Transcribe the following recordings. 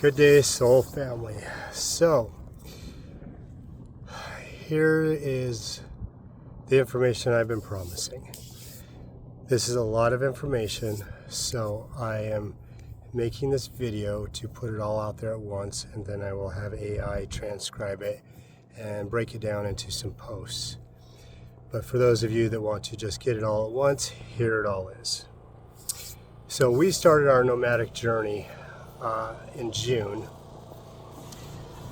Good day, soul family. So, here is the information I've been promising. This is a lot of information, so I am making this video to put it all out there at once, and then I will have AI transcribe it and break it down into some posts. But for those of you that want to just get it all at once, here it all is. So we started our nomadic journey in June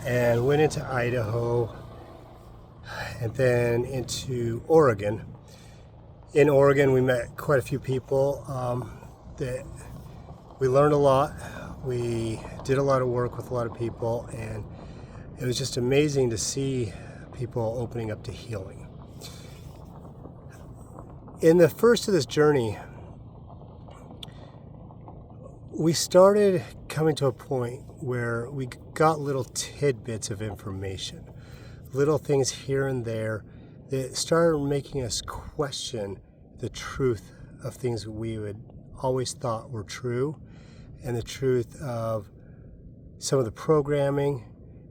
and went into Idaho and then into Oregon. In Oregon, we met quite a few people that we learned a lot. We did a lot of work with a lot of people, and it was just amazing to see people opening up to healing. In the first of this journey, we started coming to a point where we got little tidbits of information, little things here and there that started making us question the truth of things that we had always thought were true, and the truth of some of the programming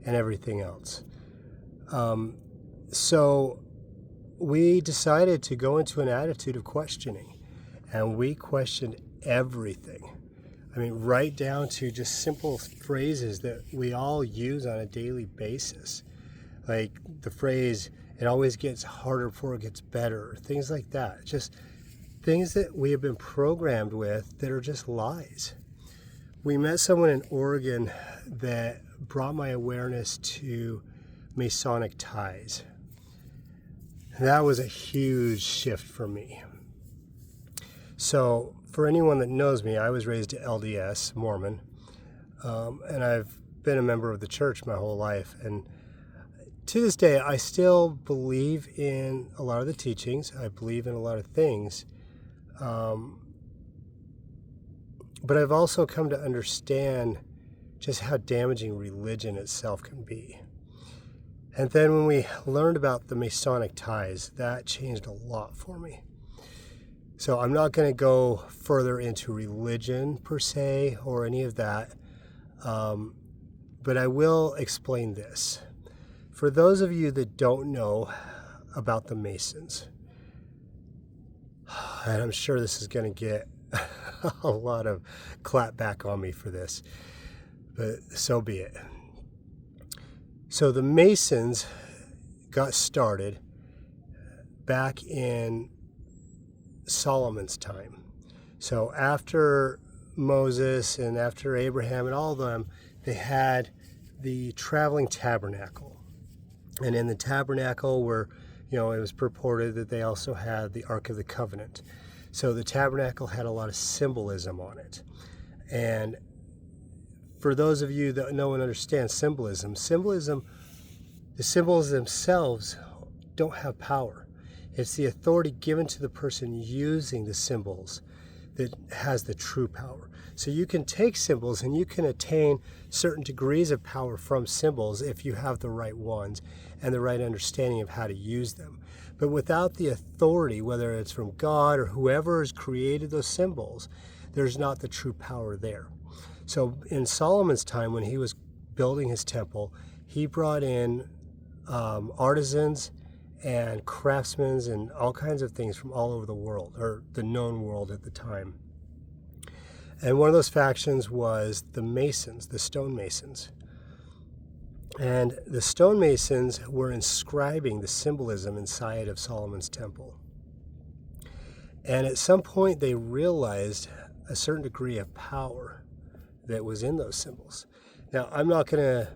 and everything else. So we decided to go into an attitude of questioning, and we questioned everything. I mean, right down to just simple phrases that we all use on a daily basis. Like the phrase, it always gets harder before it gets better, things like that. Just things that we have been programmed with that are just lies. We met someone in Oregon that brought my awareness to Masonic ties. That was a huge shift for me. So for anyone that knows me, I was raised LDS, Mormon, and I've been a member of the church my whole life. And to this day, I still believe in a lot of the teachings. I believe in a lot of things. But I've also come to understand just how damaging religion itself can be. And then when we learned about the Masonic ties, that changed a lot for me. So I'm not going to go further into religion per se or any of that, but I will explain this. For those of you that don't know about the Masons, and I'm sure this is going to get a lot of clap back on me for this, but so be it. So the Masons got started back in Solomon's time. So after Moses and after Abraham and all of them, they had the traveling tabernacle. And in the tabernacle were, it was purported that they also had the Ark of the Covenant. So the tabernacle had a lot of symbolism on it. And for those of you that know and understand symbolism, the symbols themselves don't have power. It's the authority given to the person using the symbols that has the true power. So you can take symbols and you can attain certain degrees of power from symbols if you have the right ones and the right understanding of how to use them. But without the authority, whether it's from God or whoever has created those symbols, there's not the true power there. So in Solomon's time, when he was building his temple, he brought in artisans and craftsmen and all kinds of things from all over the world, or the known world at the time. And one of those factions was the Masons, the stonemasons. And the stonemasons were inscribing the symbolism inside of Solomon's temple. And at some point they realized a certain degree of power that was in those symbols. Now, I'm not going to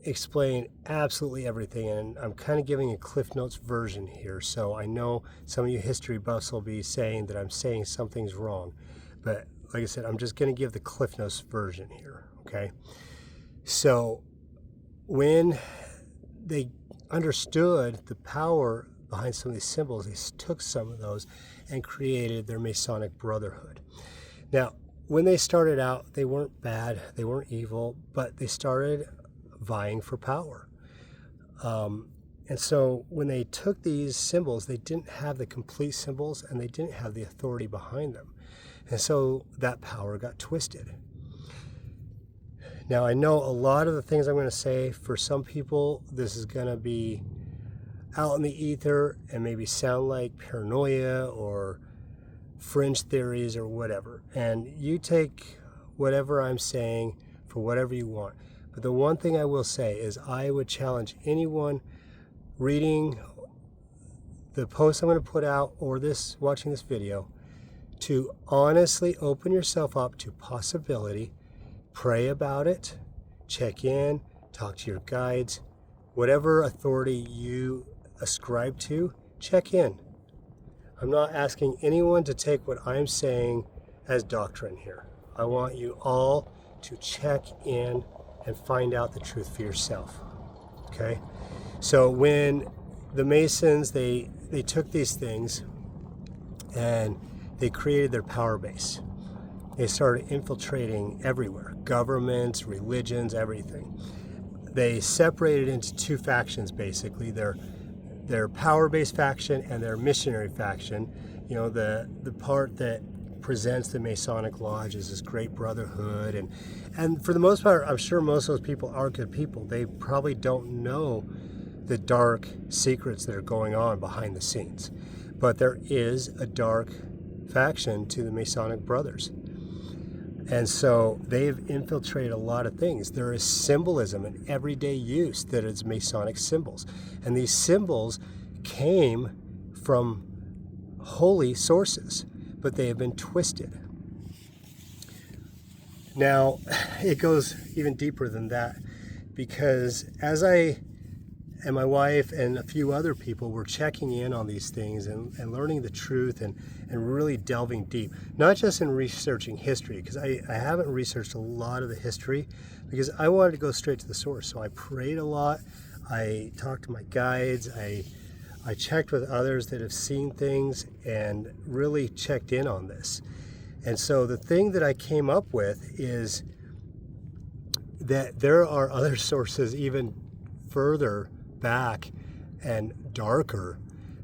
explain absolutely everything, and I'm kind of giving a Cliff Notes version here, so I know some of you history buffs will be saying that I'm saying something's wrong, but like I said, I'm just going to give the Cliff Notes version here, okay? So when they understood the power behind some of these symbols, they took some of those and created their Masonic Brotherhood. Now, when they started out, they weren't bad, they weren't evil, but they started vying for power. And so when they took these symbols, they didn't have the complete symbols and they didn't have the authority behind them. And so that power got twisted. Now, I know a lot of the things I'm going to say, for some people, this is going to be out in the ether and maybe sound like paranoia or fringe theories or whatever. And you take whatever I'm saying for whatever you want. But the one thing I will say is I would challenge anyone reading the post I'm going to put out or watching this video to honestly open yourself up to possibility, pray about it, check in, talk to your guides, whatever authority you ascribe to, check in. I'm not asking anyone to take what I'm saying as doctrine here. I want you all to check in and find out the truth for yourself. Okay? So when the Masons, they took these things and they created their power base. They started infiltrating everywhere, governments, religions, everything. They separated into two factions, basically, their power-based faction and their missionary faction. You know, the part that presents the Masonic Lodge as this great brotherhood, and for the most part, I'm sure most of those people are good people. They probably don't know the dark secrets that are going on behind the scenes. But there is a dark faction to the Masonic Brothers. And so they've infiltrated a lot of things. There is symbolism in everyday use that is Masonic symbols. And these symbols came from holy sources, but they have been twisted. Now, it goes even deeper than that, because as I and my wife and a few other people were checking in on these things and learning the truth and really delving deep, not just in researching history, because I haven't researched a lot of the history, because I wanted to go straight to the source. So I prayed a lot, I talked to my guides, I checked with others that have seen things and really checked in on this. And so the thing that I came up with is that there are other sources even further back and darker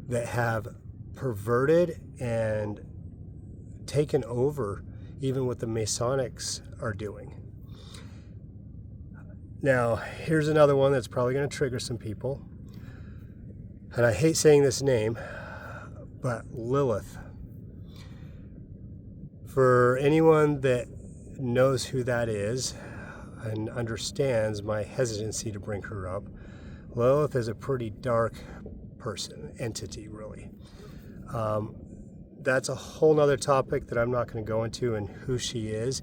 that have perverted and taken over even what the Masonics are doing. Now, here's another one that's probably going to trigger some people. And I hate saying this name, but Lilith. For anyone that knows who that is and understands my hesitancy to bring her up, Lilith is a pretty dark person, entity, really. That's a whole nother topic that I'm not going to go into, and who she is.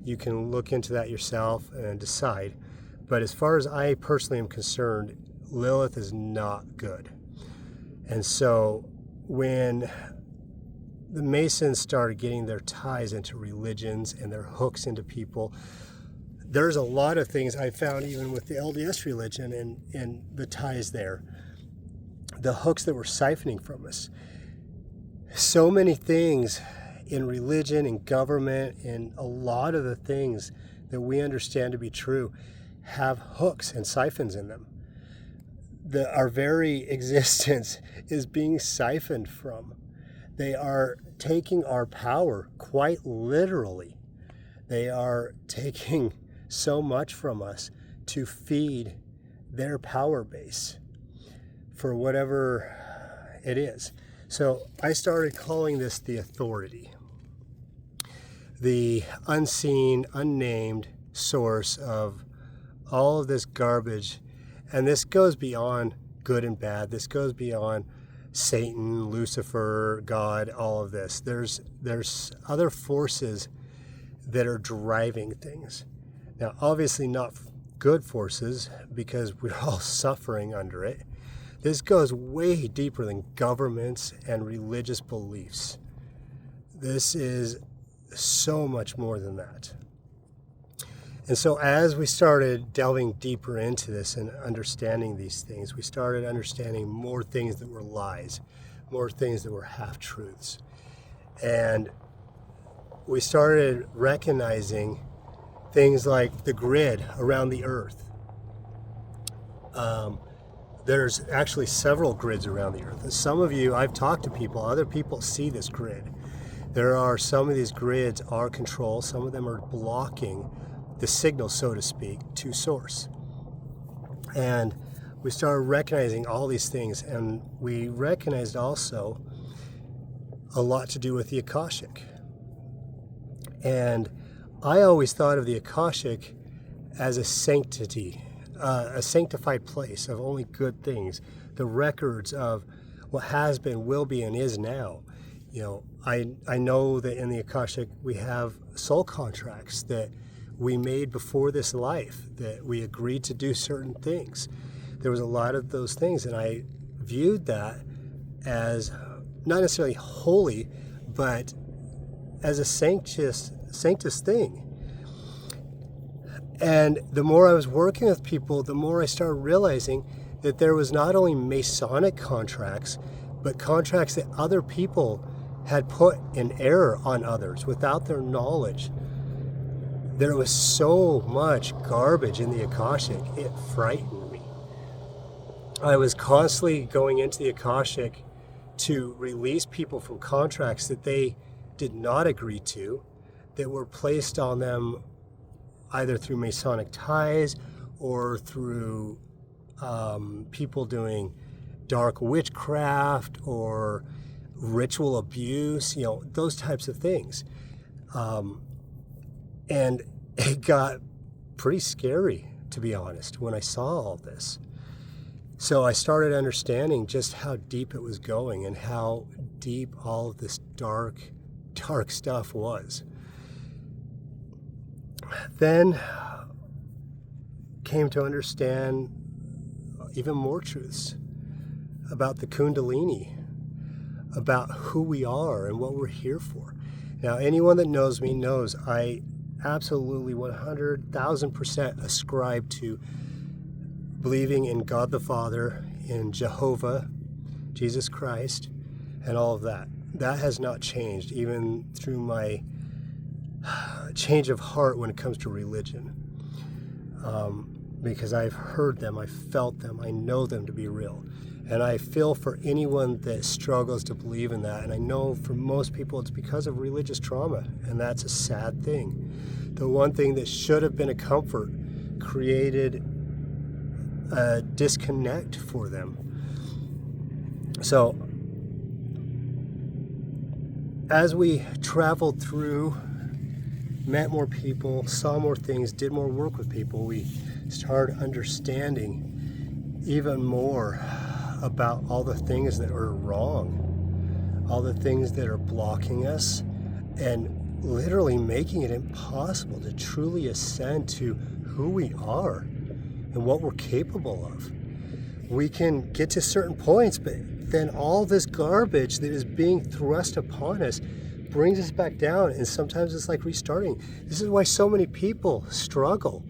You can look into that yourself and decide. But as far as I personally am concerned, Lilith is not good. And so when the Masons started getting their ties into religions and their hooks into people, there's a lot of things I found even with the LDS religion and the ties there, the hooks that were siphoning from us. So many things in religion and government and a lot of the things that we understand to be true have hooks and siphons in them. Our very existence is being siphoned from. They are taking our power quite literally. They are taking so much from us to feed their power base for whatever it is. So I started calling this the authority, the unseen, unnamed source of all of this garbage. And this goes beyond good and bad. This goes beyond Satan, Lucifer, God, all of this. There's other forces that are driving things. Now, obviously not good forces, because we're all suffering under it. This goes way deeper than governments and religious beliefs. This is so much more than that. And so as we started delving deeper into this and understanding these things, we started understanding more things that were lies, more things that were half-truths. And we started recognizing things like the grid around the earth. There's actually several grids around the earth. Some of you, I've talked to people, other people see this grid. There are some of these grids are controlled, some of them are blocking the signal, so to speak, to source. And we started recognizing all these things, and we recognized also a lot to do with the Akashic. And I always thought of the Akashic as a sanctity, a sanctified place of only good things, the records of what has been, will be, and is now. I know that in the Akashic we have soul contracts that we made before this life, that we agreed to do certain things. There was a lot of those things, and I viewed that as not necessarily holy, but as a sanctus thing. And the more I was working with people, the more I started realizing that there was not only Masonic contracts, but contracts that other people had put in error on others without their knowledge. There was so much garbage in the Akashic, it frightened me. I was constantly going into the Akashic to release people from contracts that they did not agree to, that were placed on them either through Masonic ties or through people doing dark witchcraft or ritual abuse, those types of things. And it got pretty scary, to be honest, when I saw all this. So I started understanding just how deep it was going and how deep all of this dark stuff was. Then came to understand even more truths about the Kundalini, about who we are and what we're here for. Now, anyone that knows me knows I absolutely 100,000% ascribe to believing in God the Father, in Jehovah, Jesus Christ, and all of that. That has not changed, even through my change of heart when it comes to religion. Because I've heard them, I've felt them, I know them to be real. And I feel for anyone that struggles to believe in that. And I know for most people it's because of religious trauma, and that's a sad thing. The one thing that should have been a comfort created a disconnect for them. So as we traveled through, met more people, saw more things, did more work with people, we started understanding even more about all the things that are wrong, all the things that are blocking us, and literally making it impossible to truly ascend to who we are and what we're capable of. We can get to certain points, but then all this garbage that is being thrust upon us brings us back down, and sometimes it's like restarting. This is why so many people struggle,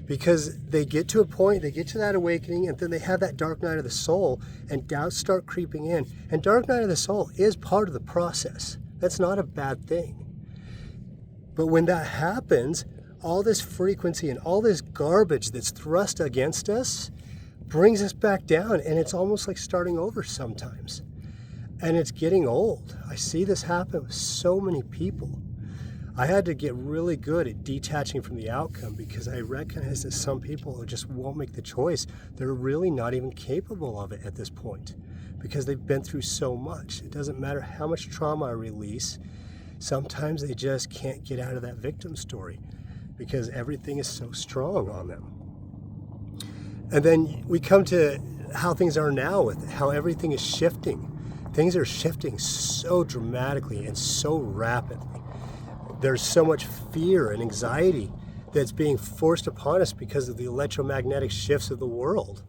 because they get to a point, they get to that awakening, and then they have that dark night of the soul, and doubts start creeping in. And dark night of the soul is part of the process. That's not a bad thing. But when that happens, all this frequency and all this garbage that's thrust against us brings us back down, and it's almost like starting over sometimes. And it's getting old. I see this happen with so many people. I had to get really good at detaching from the outcome, because I recognize that some people just won't make the choice. They're really not even capable of it at this point, because they've been through so much. It doesn't matter how much trauma I release. Sometimes they just can't get out of that victim story because everything is so strong on them. And then we come to how things are now, with how everything is shifting. Things are shifting so dramatically and so rapidly. There's so much fear and anxiety that's being forced upon us because of the electromagnetic shifts of the world.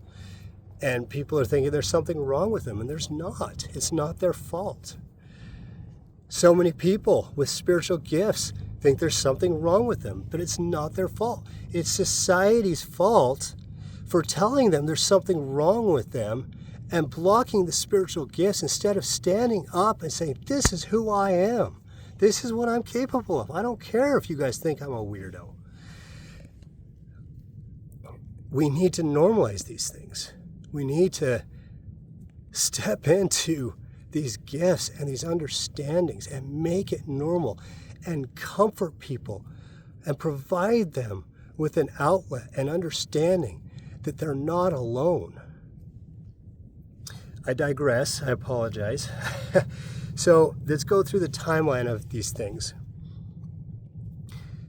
And people are thinking there's something wrong with them, and there's not. It's not their fault. So many people with spiritual gifts think there's something wrong with them, but it's not their fault. It's society's fault for telling them there's something wrong with them and blocking the spiritual gifts instead of standing up and saying, this is who I am. This is what I'm capable of. I don't care if you guys think I'm a weirdo. We need to normalize these things. We need to step into these gifts and these understandings and make it normal and comfort people and provide them with an outlet and understanding that they're not alone. I digress. I apologize. So let's go through the timeline of these things.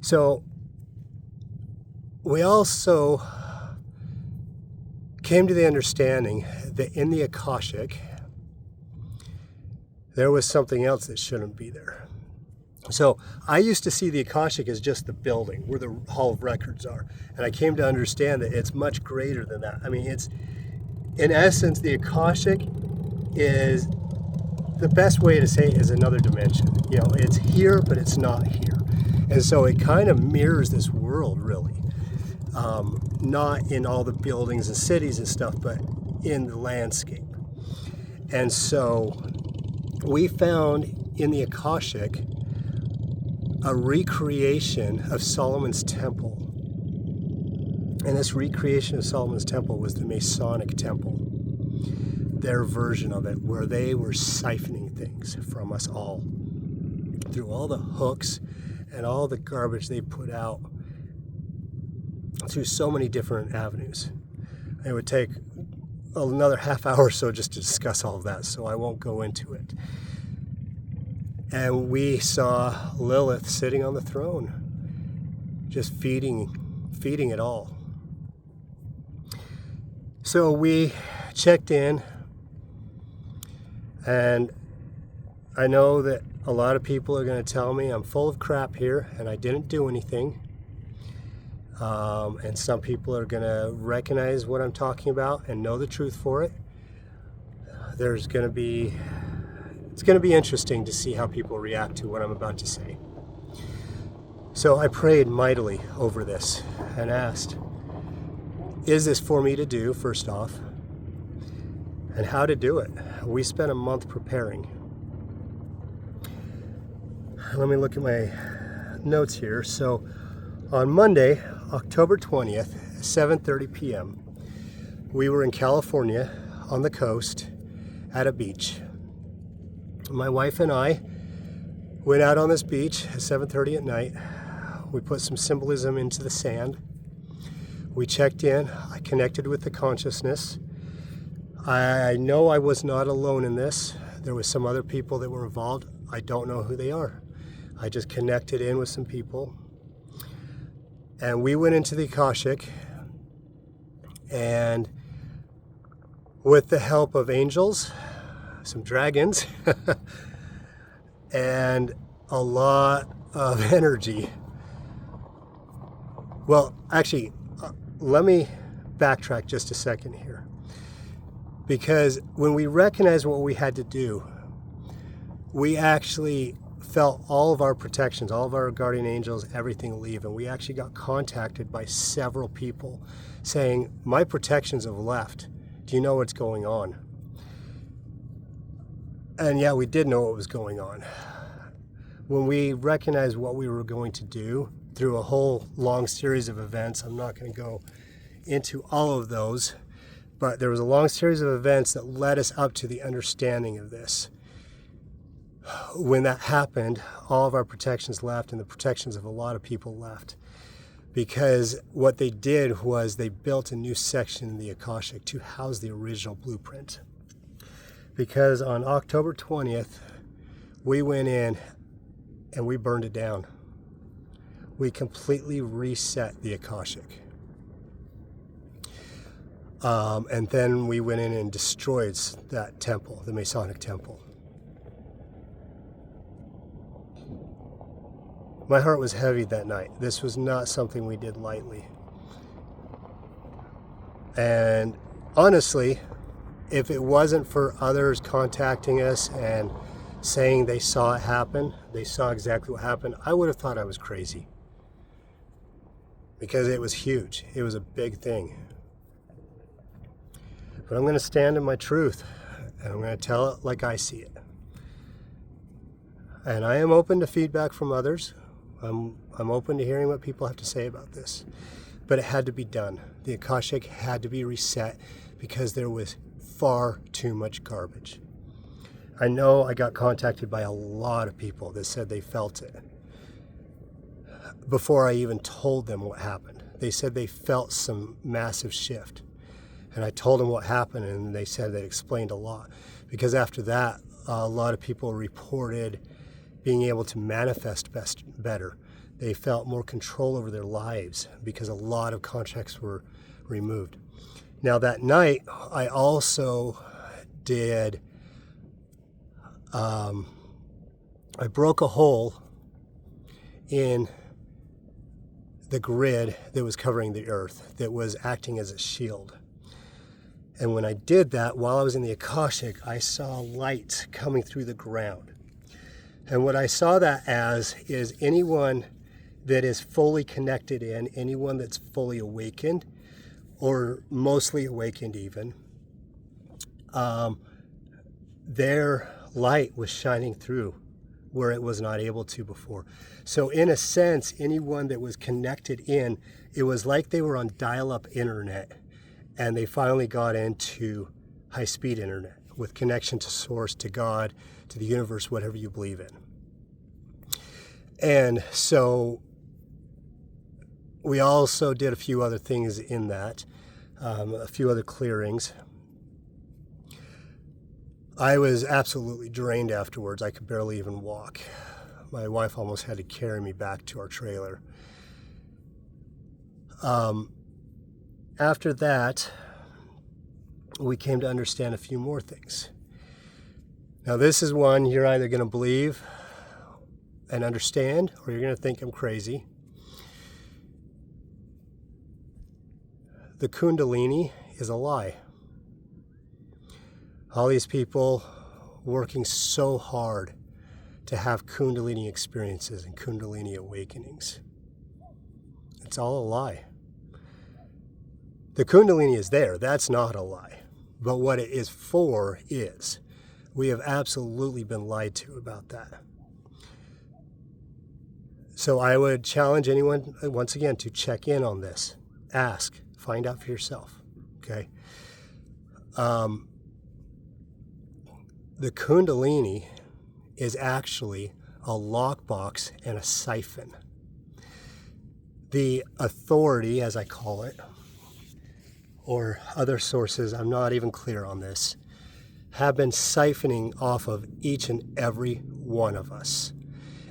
So we also came to the understanding that in the Akashic, there was something else that shouldn't be there. So I used to see the Akashic as just the building where the Hall of Records are. And I came to understand that it's much greater than that. I mean, it's, in essence, the Akashic is, the best way to say it is another dimension. You know, it's here, but it's not here. And so it kind of mirrors this world, really. Not in all the buildings and cities and stuff, but in the landscape. And so we found in the Akashic a recreation of Solomon's Temple. And this recreation of Solomon's Temple was the Masonic Temple, their version of it, where they were siphoning things from us all through all the hooks and all the garbage they put out through so many different avenues. It would take another half hour or so just to discuss all of that, so I won't go into it. And we saw Lilith sitting on the throne, just feeding it all. So we checked in, and I know that a lot of people are going to tell me I'm full of crap here and I didn't do anything. And some people are going to recognize what I'm talking about and know the truth for it. It's going to be interesting to see how people react to what I'm about to say. So I prayed mightily over this and asked, is this for me to do, first off, and how to do it? We spent a month preparing. Let me look at my notes here. So on Monday, October 20th, 7:30 p.m., we were in California on the coast at a beach. My wife and I went out on this beach at 7:30 at night. We put some symbolism into the sand. We checked in. I connected with the consciousness. I know I was not alone in this. There was some other people that were involved. I don't know who they are. I just connected in with some people. And we went into the Akashic, and with the help of angels, some dragons, and a lot of energy. Well, actually, let me backtrack just a second here. Because when we recognized what we had to do, we actually felt all of our protections, all of our guardian angels, everything leave. And we actually got contacted by several people saying, my protections have left. Do you know what's going on? And yeah, we did know what was going on. When we recognized what we were going to do through a whole long series of events, I'm not going to go into all of those, but there was a long series of events that led us up to the understanding of this. When that happened, all of our protections left, and the protections of a lot of people left. Because what they did was they built a new section in the Akashic to house the original blueprint. Because on October 20th, we went in and we burned it down. We completely reset the Akashic. And then we went in and destroyed that temple, the Masonic Temple. My heart was heavy that night. This was not something we did lightly. And honestly, if it wasn't for others contacting us and saying they saw it happen, they saw exactly what happened, I would have thought I was crazy. Because it was huge. It was a big thing. But I'm going to stand in my truth, and I'm going to tell it like I see it. And I am open to feedback from others. I'm open to hearing what people have to say about this. But it had to be done. The Akashic had to be reset because there was far too much garbage. I know I got contacted by a lot of people that said they felt it before I even told them what happened. they said they felt some massive shift. And I told them what happened, and they said that explained a lot. Because after that, a lot of people reported being able to manifest better. They felt more control over their lives because a lot of contracts were removed. Now that night, I also did, I broke a hole in the grid that was covering the earth, that was acting as a shield. And when I did that, while I was in the Akashic, I saw light coming through the ground. And what I saw that as is anyone that is fully connected in, anyone that's fully awakened, or mostly awakened even, their light was shining through where it was not able to before. So in a sense, anyone that was connected in, it was like they were on dial-up internet, and they finally got into high-speed internet with connection to source, to God, to the universe, whatever you believe in. And so we also did a few other things in that, a few other clearings. I was absolutely drained afterwards. I could barely even walk. My wife almost had to carry me back to our trailer. After that, we came to understand a few more things. Now, this is one you're either going to believe and understand, or you're going to think I'm crazy. The Kundalini is a lie. All these people working so hard to have Kundalini experiences and Kundalini awakenings. It's all a lie. The Kundalini is there. That's not a lie. But what it is for is. We have absolutely been lied to about that. So I would challenge anyone, once again, to check in on this. Ask. Find out for yourself. Okay? The Kundalini is actually a lockbox and a siphon. The authority, as I call it, or other sources, I'm not even clear on this, have been siphoning off of each and every one of us.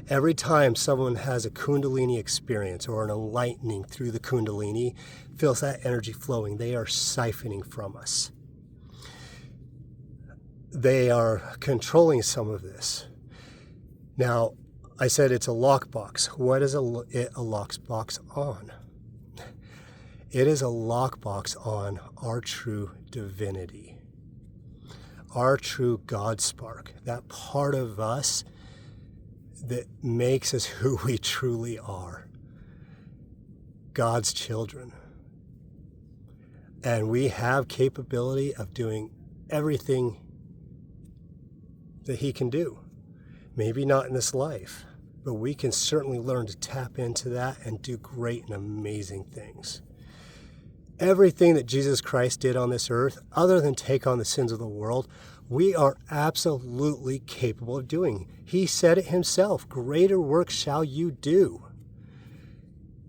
Every time someone has a Kundalini experience or an enlightening through the Kundalini, feels that energy flowing, they are siphoning from us. They are controlling some of this. Now, I said it's a lockbox. What is it a lockbox on? It is a lockbox on our true divinity, our true God spark, that part of us that makes us who we truly are, God's children. And we have capability of doing everything that He can do. Maybe not in this life, but we can certainly learn to tap into that and do great and amazing things. Everything that Jesus Christ did on this earth, other than take on the sins of the world, we are absolutely capable of doing. He said it Himself, greater works shall you do.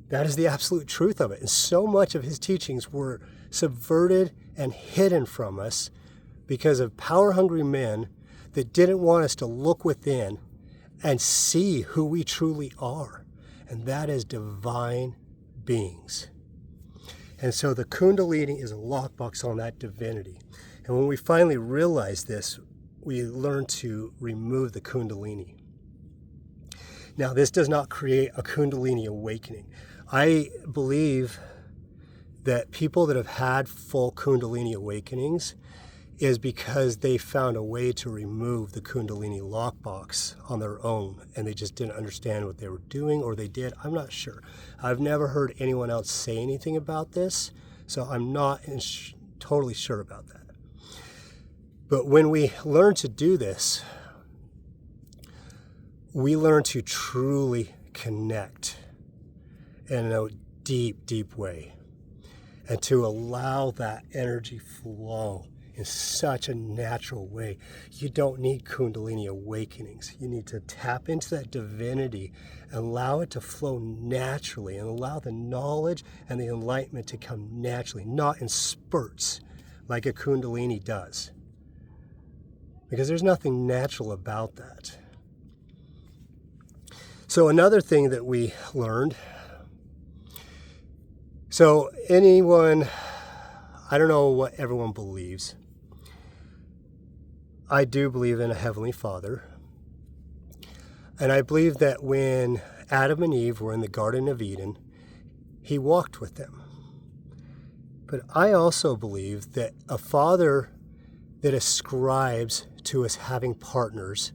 That is the absolute truth of it. And so much of His teachings were subverted and hidden from us because of power-hungry men that didn't want us to look within and see who we truly are. And that is divine beings. And so the Kundalini is a lockbox on that divinity. And when we finally realize this, we learn to remove the Kundalini. Now, this does not create a Kundalini awakening. I believe that people that have had full Kundalini awakenings is because they found a way to remove the Kundalini lockbox on their own, and they just didn't understand what they were doing, or they did. I'm not sure. I've never heard anyone else say anything about this, so I'm not totally sure about that. But when we learn to do this, we learn to truly connect in a deep, deep way, and to allow that energy flow in such a natural way. You don't need Kundalini awakenings. You need to tap into that divinity and allow it to flow naturally, and allow the knowledge and the enlightenment to come naturally, not in spurts like a Kundalini does. Because there's nothing natural about that. So another thing that we learned, so anyone, I don't know what everyone believes. I do believe in a Heavenly Father. And I believe that when Adam and Eve were in the Garden of Eden, He walked with them. But I also believe that a father that ascribes to us having partners,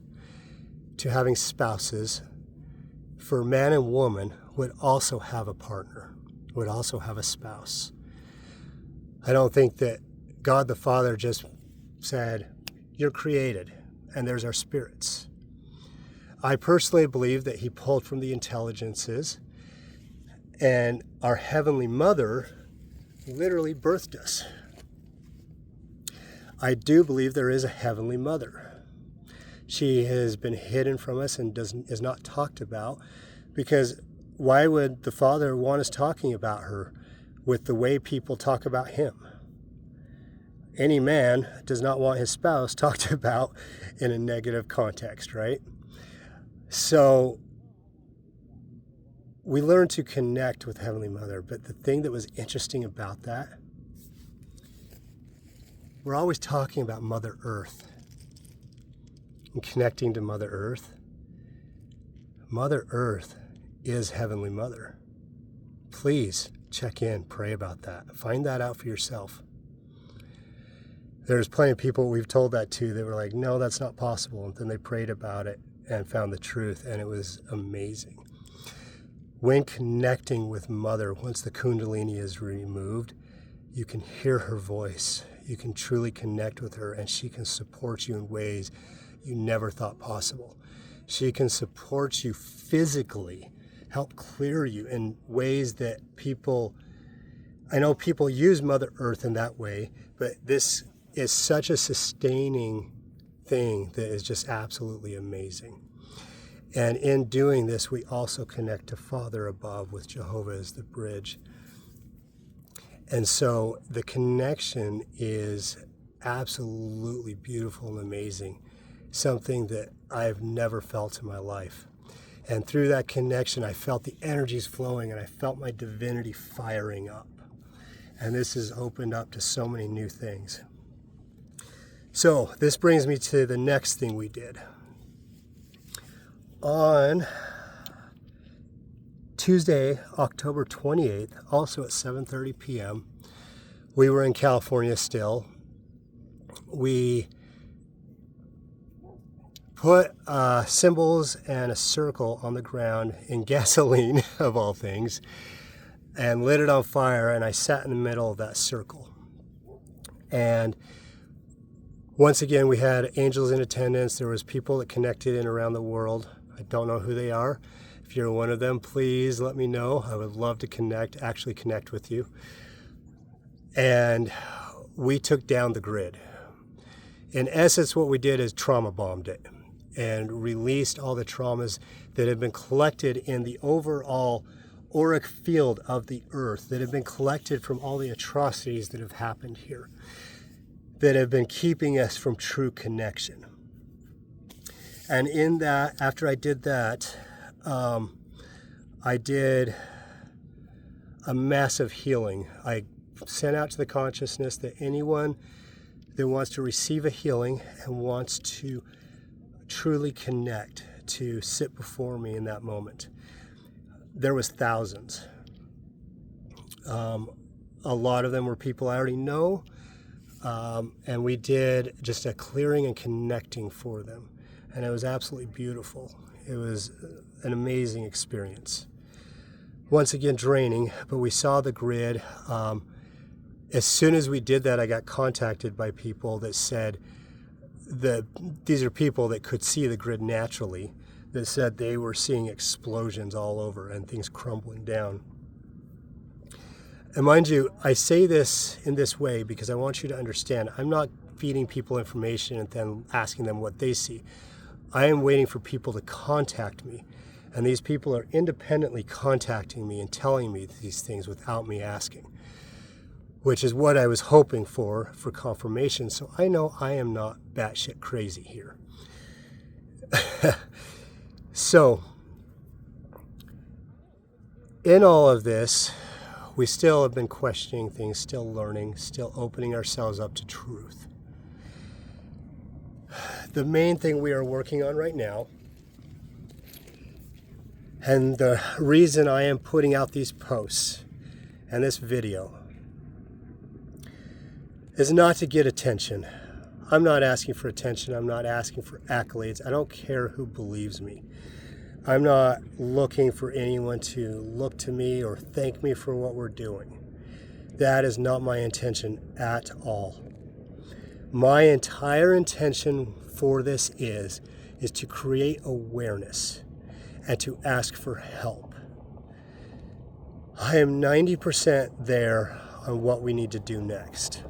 to having spouses, for man and woman would also have a partner, would also have a spouse. I don't think that God the Father just said, you're created, and there's our spirits. I personally believe that He pulled from the intelligences, and our Heavenly Mother literally birthed us. I do believe there is a Heavenly Mother. She has been hidden from us and is not talked about, because why would the Father want us talking about her with the way people talk about Him? Any man does not want his spouse talked about in a negative context, right? So we learn to connect with Heavenly Mother, but the thing that was interesting about that, we're always talking about Mother Earth and connecting to Mother Earth. Mother Earth is Heavenly Mother. Please check in, pray about that. Find that out for yourself. There's plenty of people we've told that to that were like, no, that's not possible. And then they prayed about it and found the truth, and it was amazing. When connecting with Mother, once the Kundalini is removed, you can hear her voice. You can truly connect with her, and she can support you in ways you never thought possible. She can support you physically, help clear you in ways that I know people use Mother Earth in that way, but this is such a sustaining thing that is just absolutely amazing. And in doing this, we also connect to Father above with Jehovah as the bridge. And so the connection is absolutely beautiful and amazing, something that I've never felt in my life. And through that connection, I felt the energies flowing, and I felt my divinity firing up. And this has opened up to so many new things. So this brings me to the next thing we did. On Tuesday, October 28th, also at 7:30 p.m., we were in California still. We put symbols and a circle on the ground in gasoline, of all things, and lit it on fire, and I sat in the middle of that circle. And once again, we had angels in attendance. There was people that connected in around the world. I don't know who they are. If you're one of them, please let me know. I would love to actually connect with you. And we took down the grid. In essence, what we did is trauma bombed it and released all the traumas that have been collected in the overall auric field of the earth, that have been collected from all the atrocities that have happened here, that have been keeping us from true connection. And in that, after I did that, I did a massive healing. I sent out to the consciousness that anyone that wants to receive a healing and wants to truly connect, to sit before me in that moment. There was thousands. A lot of them were people I already know, and we did just a clearing and connecting for them. And it was absolutely beautiful. It was an amazing experience. Once again, draining, but we saw the grid. As soon as we did that, I got contacted by people that said that these are people that could see the grid naturally, that said they were seeing explosions all over and things crumbling down. And mind you, I say this in this way because I want you to understand, I'm not feeding people information and then asking them what they see. I am waiting for people to contact me. And these people are independently contacting me and telling me these things without me asking, which is what I was hoping for confirmation. So I know I am not batshit crazy here. So, in all of this, we still have been questioning things, still learning, still opening ourselves up to truth. The main thing we are working on right now, and the reason I am putting out these posts and this video, is not to get attention. I'm not asking for attention. I'm not asking for accolades. I don't care who believes me. I'm not looking for anyone to look to me or thank me for what we're doing. That is not my intention at all. My entire intention for this is to create awareness and to ask for help. I am 90% there on what we need to do next.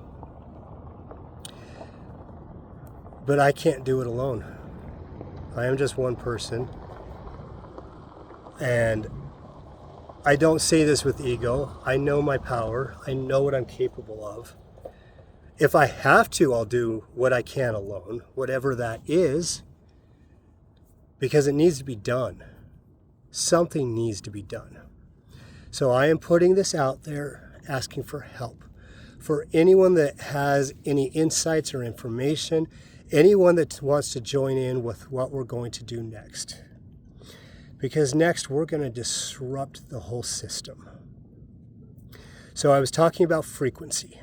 But I can't do it alone. I am just one person. And I don't say this with ego. I know my power. I know what I'm capable of. If I have to, I'll do what I can alone, whatever that is, because it needs to be done. Something needs to be done. So I am putting this out there, asking for help. For anyone that has any insights or information, anyone that wants to join in with what we're going to do next. Because next we're going to disrupt the whole system. So I was talking about frequency.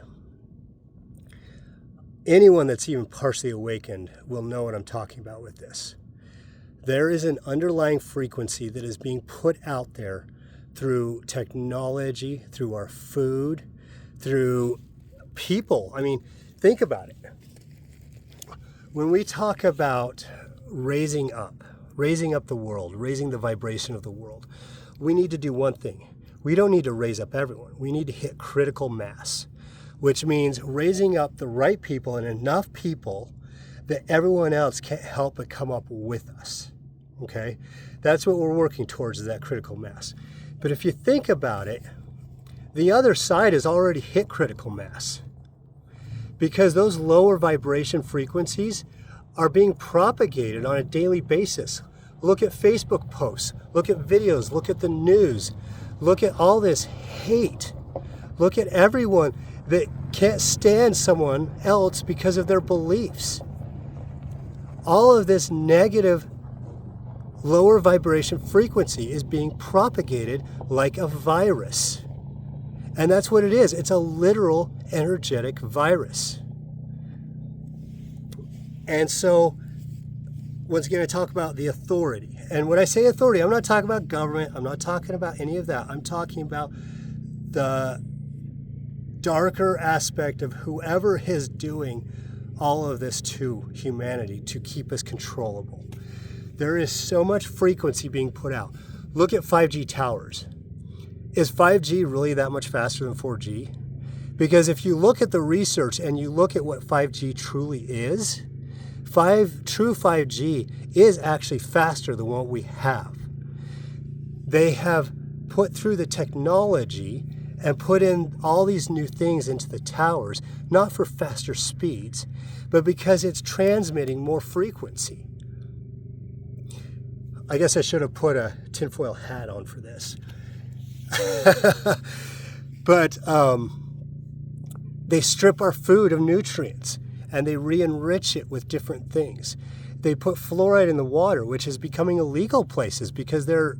Anyone that's even partially awakened will know what I'm talking about with this. There is an underlying frequency that is being put out there through technology, through our food, through people. I mean, think about it. When we talk about raising up the world, raising the vibration of the world, we need to do one thing. We don't need to raise up everyone. We need to hit critical mass, which means raising up the right people and enough people that everyone else can't help but come up with us. Okay? That's what we're working towards, is that critical mass. But if you think about it, the other side has already hit critical mass, because those lower vibration frequencies are being propagated on a daily basis. Look at Facebook posts, look at videos, look at the news, look at all this hate. Look at everyone that can't stand someone else because of their beliefs. All of this negative lower vibration frequency is being propagated like a virus. And that's what it is. It's a literal energetic virus. And so, once again, I talk about the authority. And when I say authority, I'm not talking about government. I'm not talking about any of that. I'm talking about the darker aspect of whoever is doing all of this to humanity to keep us controllable. There is so much frequency being put out. Look at 5G towers. Is 5G really that much faster than 4G? Because if you look at the research and you look at what 5G truly is, true 5G is actually faster than what we have. They have put through the technology and put in all these new things into the towers, not for faster speeds, but because it's transmitting more frequency. I guess I should have put a tinfoil hat on for this. But they strip our food of nutrients and they re-enrich it with different things. They put fluoride in the water, which is becoming illegal places because they're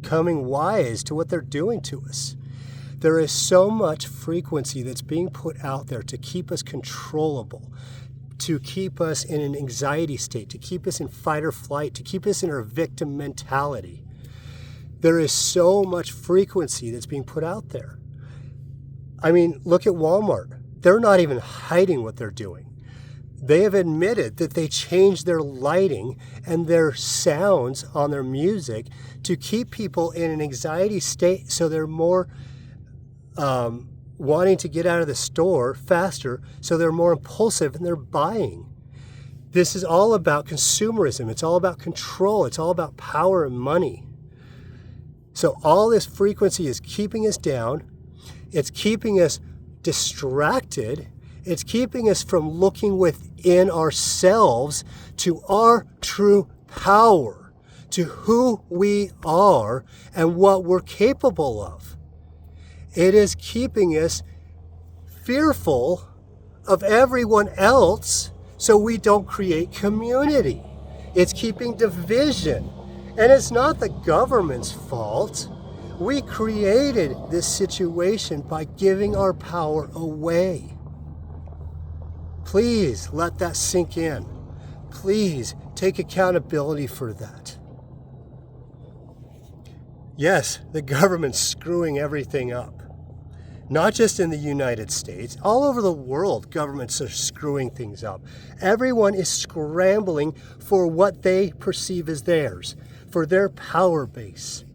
coming wise to what they're doing to us. There is so much frequency that's being put out there to keep us controllable, to keep us in an anxiety state, to keep us in fight or flight, to keep us in our victim mentality. There is so much frequency that's being put out there. I mean, look at Walmart. They're not even hiding what they're doing. They have admitted that they changed their lighting and their sounds on their music to keep people in an anxiety state so they're more wanting to get out of the store faster, so they're more impulsive and they're buying. This is all about consumerism. It's all about control. It's all about power and money. So all this frequency is keeping us down. It's keeping us distracted. It's keeping us from looking within ourselves to our true power, to who we are and what we're capable of. It is keeping us fearful of everyone else so we don't create community. It's keeping division. And it's not the government's fault. We created this situation by giving our power away. Please let that sink in. Please take accountability for that. Yes, the government's screwing everything up. Not just in the United States, all over the world, governments are screwing things up. Everyone is scrambling for what they perceive as theirs, for their power base.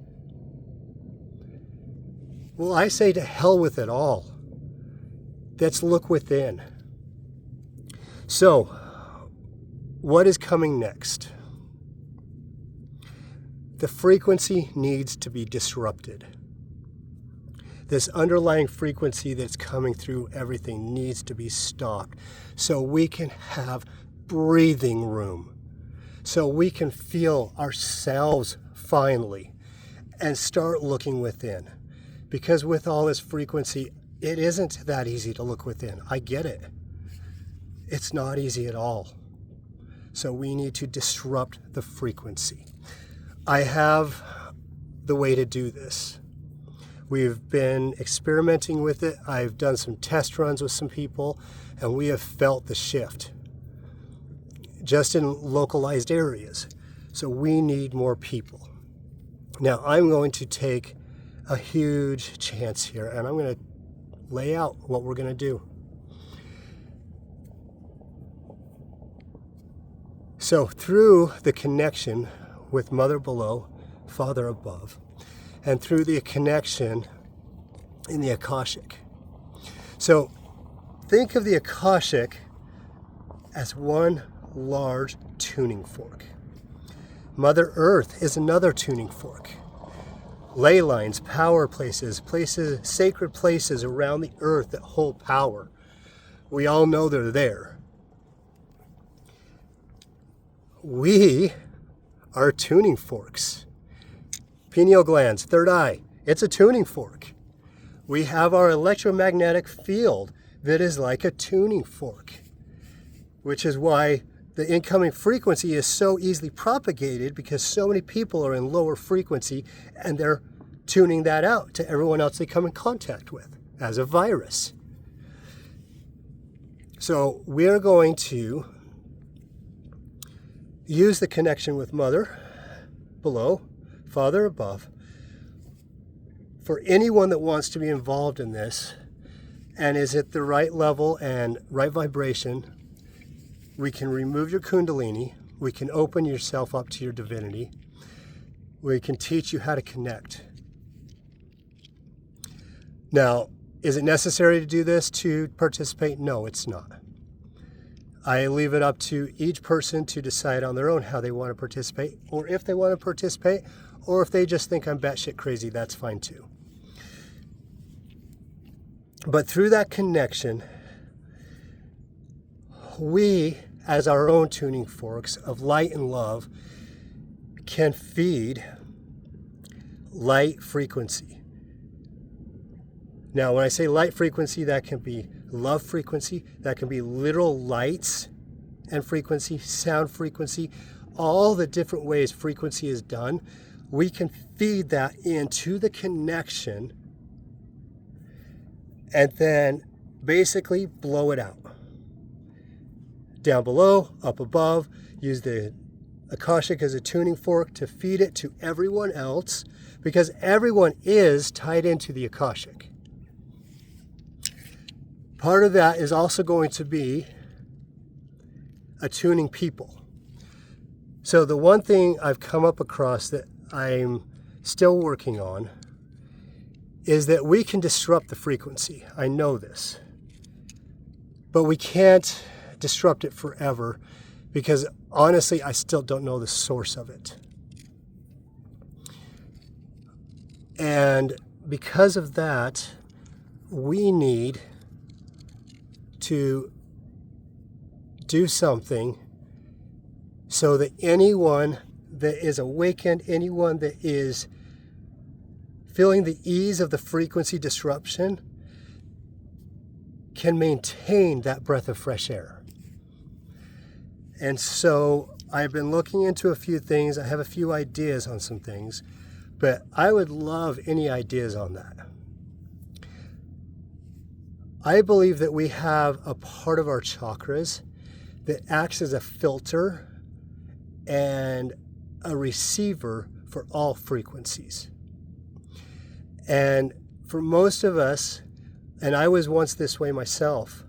Well, I say to hell with it all. Let's look within. So, what is coming next? The frequency needs to be disrupted. This underlying frequency that's coming through everything needs to be stopped so we can have breathing room, so we can feel ourselves finally and start looking within. Because with all this frequency, it isn't that easy to look within. I get it. It's not easy at all. So we need to disrupt the frequency. I have the way to do this. We've been experimenting with it. I've done some test runs with some people, and we have felt the shift just in localized areas. So we need more people. Now, I'm going to take a huge chance here, and I'm going to lay out what we're going to do. So through the connection with Mother below, Father above, and through the connection in the Akashic. So think of the Akashic as one large tuning fork. Mother Earth is another tuning fork. Ley lines, power places, sacred places around the earth that hold power. We all know they're there. We are tuning forks. Pineal glands, third eye, it's a tuning fork. We have our electromagnetic field that is like a tuning fork, which is why the incoming frequency is so easily propagated, because so many people are in lower frequency and they're tuning that out to everyone else they come in contact with as a virus. So we're going to use the connection with Mother below, Father above, for anyone that wants to be involved in this and is at the right level and right vibration. We can remove your Kundalini. We can open yourself up to your divinity. We can teach you how to connect. Now, is it necessary to do this to participate? No, it's not. I leave it up to each person to decide on their own how they want to participate, or if they want to participate, or if they just think I'm batshit crazy, that's fine too. But through that connection, we, as our own tuning forks of light and love, can feed light frequency. Now, when I say light frequency, that can be love frequency, that can be literal lights and frequency, sound frequency, all the different ways frequency is done. We can feed that into the connection and then basically blow it out. Down below, up above, use the Akashic as a tuning fork to feed it to everyone else, because everyone is tied into the Akashic. Part of that is also going to be attuning people. So the one thing I've come up across that I'm still working on is that we can disrupt the frequency. I know this. But we can't disrupt it forever because honestly, I still don't know the source of it. And because of that, we need to do something so that anyone that is awakened, anyone that is feeling the ease of the frequency disruption, can maintain that breath of fresh air. And so I've been looking into a few things. I have a few ideas on some things, but I would love any ideas on that. I believe that we have a part of our chakras that acts as a filter and a receiver for all frequencies. And for most of us, and I was once this way myself,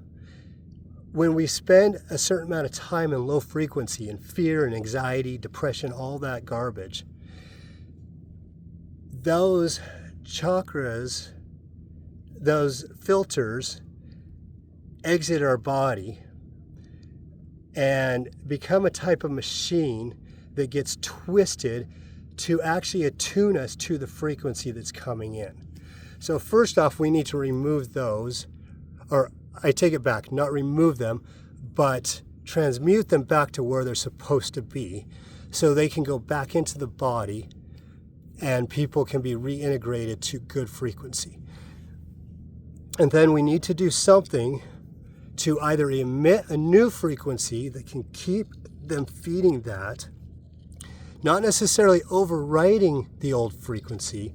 when we spend a certain amount of time in low frequency and fear and anxiety, depression, all that garbage, those chakras, those filters exit our body and become a type of machine that gets twisted to actually attune us to the frequency that's coming in. So first off, we need to remove those, or I take it back, not remove them, but transmute them back to where they're supposed to be so they can go back into the body and people can be reintegrated to good frequency. And then we need to do something to either emit a new frequency that can keep them feeding that, not necessarily overriding the old frequency,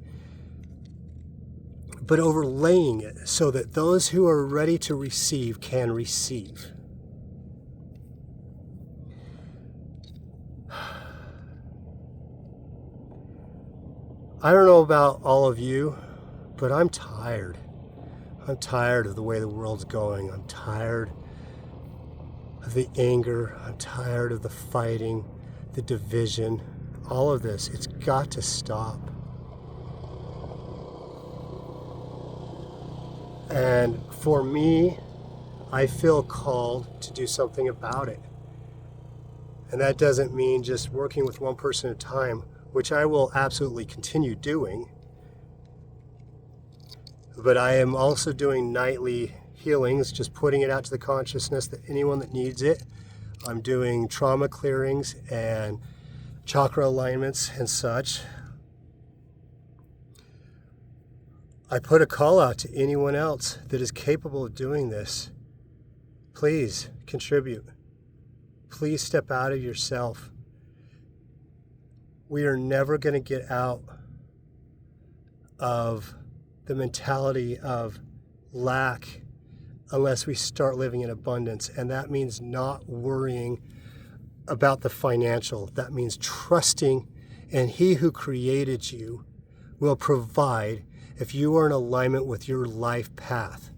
but overlaying it so that those who are ready to receive can receive. I don't know about all of you, but I'm tired. I'm tired of the way the world's going. I'm tired of the anger. I'm tired of the fighting, the division, all of this. It's got to stop. And for me, I feel called to do something about it. And that doesn't mean just working with one person at a time, which I will absolutely continue doing. But I am also doing nightly healings, just putting it out to the consciousness that anyone that needs it. I'm doing trauma clearings and chakra alignments and such. I put a call out to anyone else that is capable of doing this. Please contribute. Please step out of yourself. We are never going to get out of the mentality of lack unless we start living in abundance. And that means not worrying about the financial. That means trusting, and He who created you will provide if you are in alignment with your life path.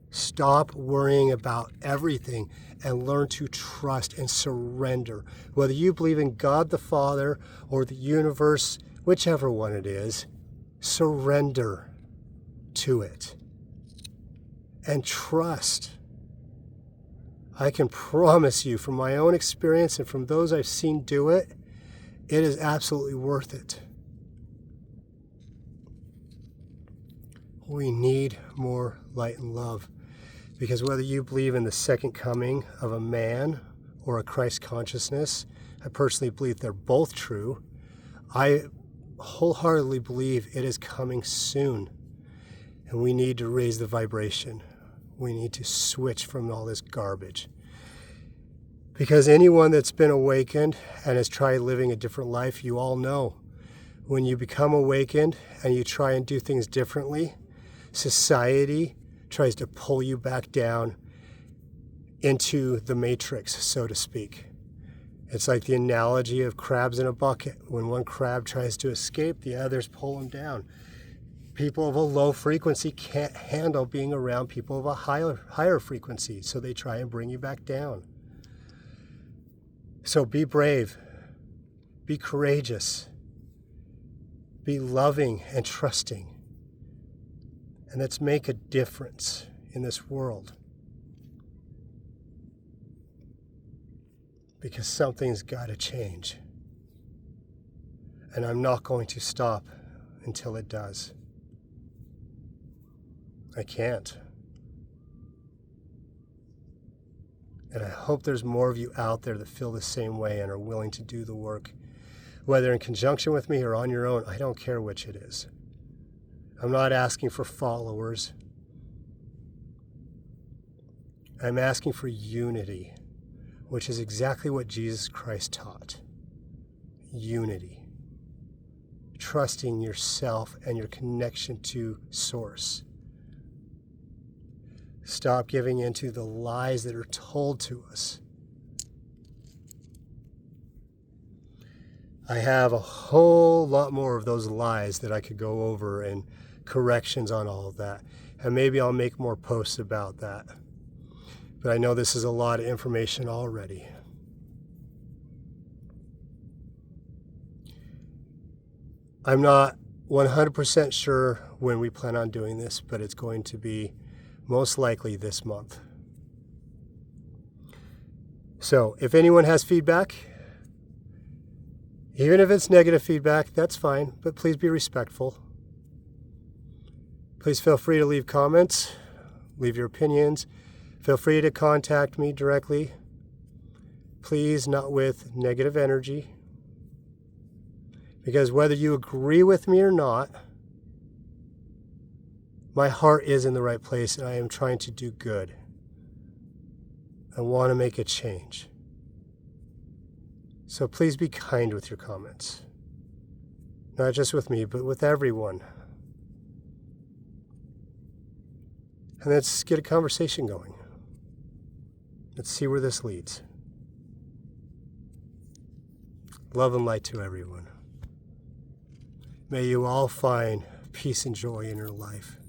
Stop worrying about everything and learn to trust and surrender. Whether you believe in God the Father or the universe, whichever one it is, surrender to it and trust. I can promise you from my own experience and from those I've seen do it, it is absolutely worth it. We need more light and love, because whether you believe in the second coming of a man or a Christ consciousness, I personally believe they're both true. I wholeheartedly believe it is coming soon, and we need to raise the vibration. We need to switch from all this garbage. Because anyone that's been awakened and has tried living a different life, you all know, when you become awakened and you try and do things differently, society tries to pull you back down into the matrix, so to speak. It's like the analogy of crabs in a bucket. When one crab tries to escape, the others pull him down. People of a low frequency can't handle being around people of a higher frequency, so they try and bring you back down. So be brave, be courageous, be loving and trusting. And let's make a difference in this world. Because something's got to change. And I'm not going to stop until it does. I can't. And I hope there's more of you out there that feel the same way and are willing to do the work, whether in conjunction with me or on your own. I don't care which it is. I'm not asking for followers. I'm asking for unity, which is exactly what Jesus Christ taught. Unity. Trusting yourself and your connection to Source. Stop giving into the lies that are told to us. I have a whole lot more of those lies that I could go over and corrections on all of that. And maybe I'll make more posts about that. But I know this is a lot of information already. I'm not 100% sure when we plan on doing this, but it's going to be most likely this month. So if anyone has feedback, even if it's negative feedback, that's fine, but please be respectful. Please feel free to leave comments, leave your opinions. Feel free to contact me directly. Please, not with negative energy. Because whether you agree with me or not, my heart is in the right place and I am trying to do good. I want to make a change. So please be kind with your comments. Not just with me, but with everyone. And let's get a conversation going. Let's see where this leads. Love and light to everyone. May you all find peace and joy in your life.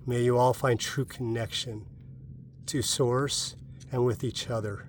May you all find true connection to Source and with each other.